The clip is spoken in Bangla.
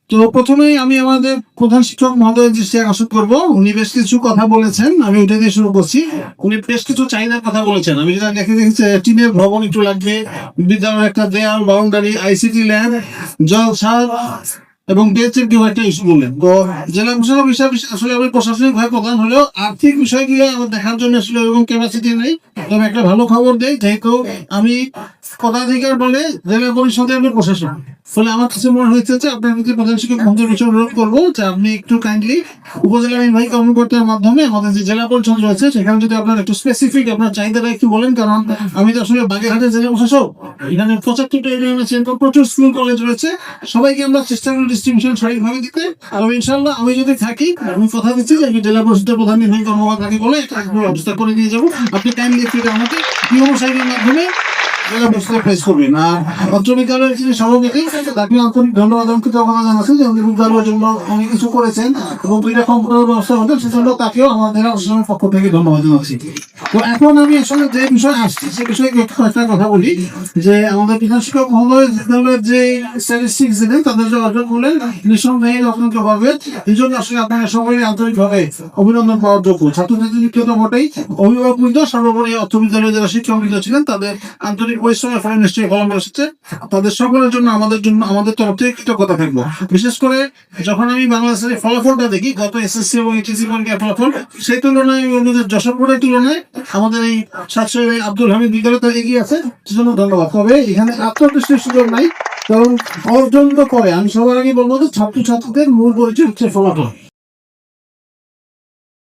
তো প্রথমেই আমি আমাদের প্রধান শিক্ষক মহোদয়ের দৃষ্টি আকর্ষণ করবো। উনি বেশ কিছু কথা বলেছেন, আমি ওইটা দিয়ে শুরু করছি। উনি বেশ কিছু চাহিদার কথা বলেছেন। আমি যেটা দেখেছি টিনের ভবন একটু লাগবে, বিদ্যালয়ের একটা দেয়াল, বাউন্ডারি, আইসিটি ল্যাব, জল সার এবং বেচের কেউ একটা ইস্যু বললেন। তো জেলা প্রশাসক হিসাবে আসলে আমি প্রশাসনিক ভাবে প্রধান হলেও আর্থিক বিষয়গুলো আমার দেখার জন্য আসলে এরকম ক্যাপাসিটি নেই। তবে একটা ভালো খবর দেই, যেহেতু আমি পদাধিকার বলে জেলা পরিষদে আমি প্রশাসক, ফলে আমার কাছে মনে হয়েছে যে আপনার প্রতি প্রধান শিক্ষক মহোদয়ের বিষয়ে অনুরোধ করবো যে আপনি একটু কাইন্ডলি উপজেলা নির্বাহী কর্মকর্তার মাধ্যমে আমাদের যে জেলা পরিষদ রয়েছে সেখানে যদি আপনার একটু স্পেসিফিক আপনার চাহিদাটা একটু বলেন। কারণ আমি তো আসলে বাগেরহাটের জেলা প্রশাসক, এখানে 75টা ইউনিয়ন আছে, প্রচুর স্কুল কলেজ রয়েছে, সবাইকে আমরা চেষ্টা করি ডিস্ট্রিবিউশন সঠিকভাবে দিতে। আর ইনশাল্লাহ আমি যদি থাকি, আমি কথা দিচ্ছি যে আমি জেলা পরিষদের প্রধান নির্বাহী কর্মকর্তাকে বলে একটা ব্যবস্থা করে দিয়ে যাবো। আপনি কাইন্ডলি একটু আমাকে পিওন সাইডের মাধ্যমে জেলা পরিষদে প্লেস করবেন। আর অত্র বিদ্যালয়ের যিনি সভাপতি, তাকে আন্তরিক ধন্যবাদ এবং কৃতজ্ঞতা জানাচ্ছি যে উনি বিদ্যালয়ের জন্য অনেক কিছু করেছেন এবং ক্রীড়া কম্পিউটার ব্যবস্থা হতেন, সেজন্য তাকেও আমাদের অনুষ্ঠানের পক্ষ থেকে ধন্যবাদ জানাচ্ছি। তো এখন আমি আসলে যে বিষয়ে আসছি সে বিষয়ে একটা কথা বলি যে আমাদের প্রধান শিক্ষক মহোদয় বিদ্যালয়ের যে স্ট্যাটিস্টিক্স দিলেন, তাদের যে অর্জন করলেন নিঃসন্দেহে অত্যন্ত গর্বের। এই জন্য আসলে আপনারা সবাই আন্তরিকভাবে অভিনন্দন পাওয়ার যোগ্য। ছাত্রছাত্রী তো বটেই, অভিভাবকবৃন্দ, সর্বোপরি অর্থ বিদ্যালয়ে যারা শিক্ষকবৃন্দ ছিলেন তাদের আন্তরিক পরিশ্রমের ফলে নিশ্চয়ই ফলন এসেছে। তাদের সকলের জন্য আমাদের তরফ থেকে কৃতজ্ঞতা থাকবো। বিশেষ করে যখন আমি বাংলাদেশের ফলাফলটা দেখি, গত এসএসসি এবং এইচএসসি পরীক্ষার ফলাফল, সেই তুলনায় যশোর বোর্ডের তুলনায় আমাদের এই সাতশরী আব্দুল হামিদ বিদ্যালয় তো এগিয়ে আছে, সেজন্য ধন্যবাদ। তবে এখানে আত্মদৃষ্টির সুযোগ নাই, কারণ অর্জন তো করে। আমি সবার আগে বলবো যে ছাত্রছাত্রীদের মূল পরিচয় হচ্ছে ফলাফল।